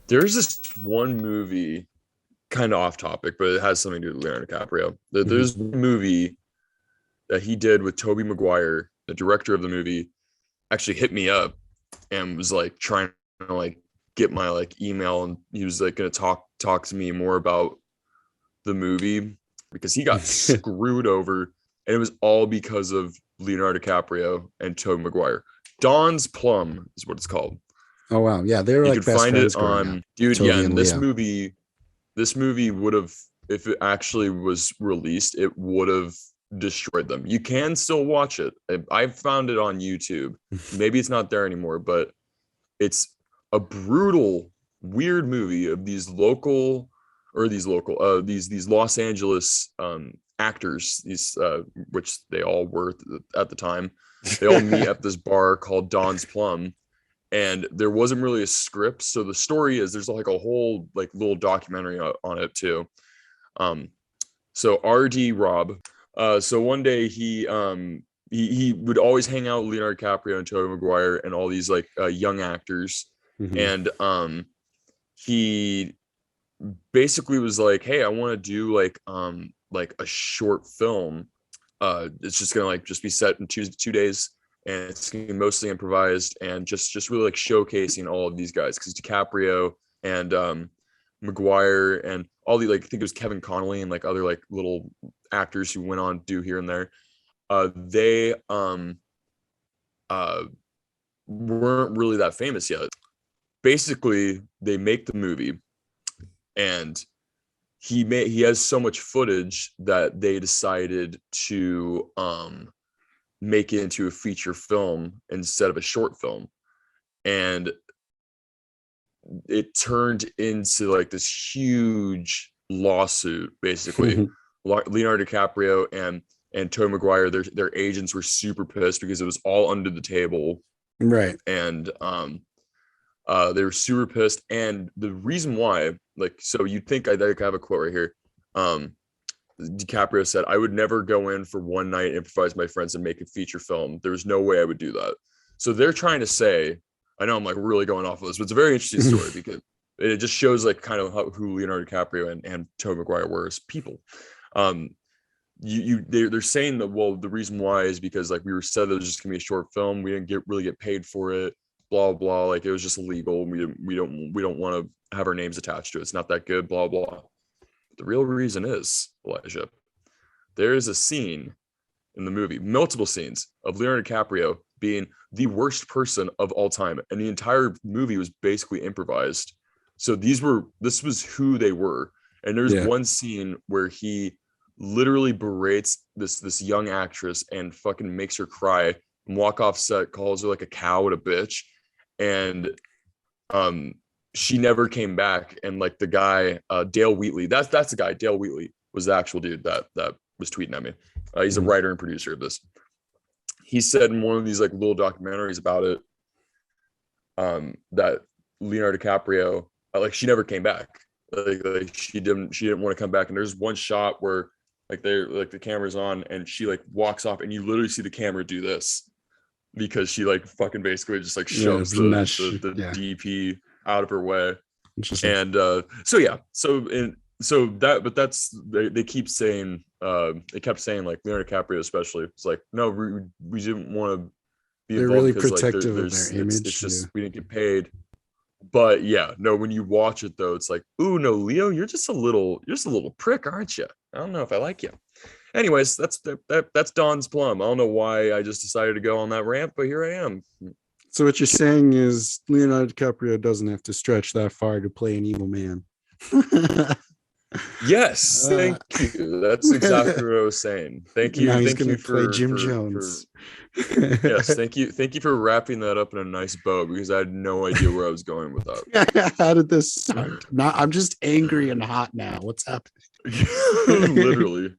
There's this one movie, kind of off topic, but it has something to do with Leonardo DiCaprio. Mhm. There's one movie that he did with Tobey Maguire, the director of the movie, actually hit me up and was like trying to like get my like email, and he was like going to talk to me more about the movie because he got screwed over, and it was all because of Leonardo DiCaprio and Tobey Maguire. Don's Plum is what it's called. Oh wow, yeah, they were You like could best find it friends growing up, on, dude. Yeah, Toby and and this Leo. movie, this movie would have, if it actually was released, it would have destroyed them. You can still watch it. I found it on YouTube. Maybe it's not there anymore, but it's a brutal, weird movie of these Los Angeles actors, these which they all were at the time. They all meet at this bar called Don's Plum, and there wasn't really a script. So the story is there's like a whole like little documentary on it too. Um, so RD Rob. So one day he would always hang out with Leonardo DiCaprio and Tobey Maguire and all these like young actors, Mhm. and he basically was like, "Hey, I want to do like a short film. It's just gonna like just be set in two days, and it's gonna be mostly improvised and just really like showcasing all of these guys because DiCaprio and Maguire and all the like I think it was Kevin Connolly and like other like little actors who went on to do here and there. They uh weren't really that famous yet. Basically, they make the movie, and he has so much footage that they decided to make it into a feature film instead of a short film, and it turned into like this huge lawsuit. Basically, Leonardo DiCaprio and Tobey Maguire, their agents were super pissed because it was all under the table, Right. and they were super pissed. And the reason why, like, so you'd think I have a quote right here. Um, DiCaprio said, "I would never go in for one night, improvise my friends, and make a feature film. There's no way I would do that." So they're trying to say, I know I'm like really going off of this, but it's a very interesting story because it just shows like kind of who Leonardo DiCaprio and Tobey Maguire were as people. Um, they're saying that, well, the reason why is because like we were said that it was just gonna be a short film. We didn't really get paid for it. Blah blah. Like it was just illegal. We don't want to have our names attached to it. It's not that good. Blah blah. The real reason is, Elijah, there is a scene in the movie, multiple scenes of Leonardo DiCaprio being the worst person of all time, and the entire movie was basically improvised. So this was who they were. And there's Yeah. one scene where he literally berates this young actress and fucking makes her cry and walk off set, calls her like a cow and a bitch, and um she never came back. And like the guy, Dale Wheatley, that's the guy. Dale Wheatley was the actual dude that was tweeting at me. He's a Mhm. writer and producer of this. He said in one of these like little documentaries about it, that Leonardo DiCaprio, like she never came back. Like she didn't want to come back. And there's one shot where like they're like the camera's on and she like walks off, and you literally see the camera do this because she like fucking basically just like Yeah. shoves the Yeah. DP out of her way. Interesting. And so yeah, so that, but that's they keep saying, they kept saying like Leonardo DiCaprio especially, it's like, no, we didn't want to be They're involved really because like protective of their it's image. Yeah. just we didn't get paid. But yeah, no, when you watch it though, it's like, ooh, no, Leo, you're just a little prick, aren't you? I don't know if I like you. Anyways, that's Don's Plum. I don't know why I just decided to go on that rant, but here I am. So what you're saying is Leonardo DiCaprio doesn't have to stretch that far to play an evil man. Yes, uh, thank you. That's exactly what I was saying. Now he's Thank gonna you play Jim for Jones. yes, thank you for wrapping that up in a nice bow because I had no idea where I was going with How did this start? that. I'm just angry and hot now. What's happening? Literally.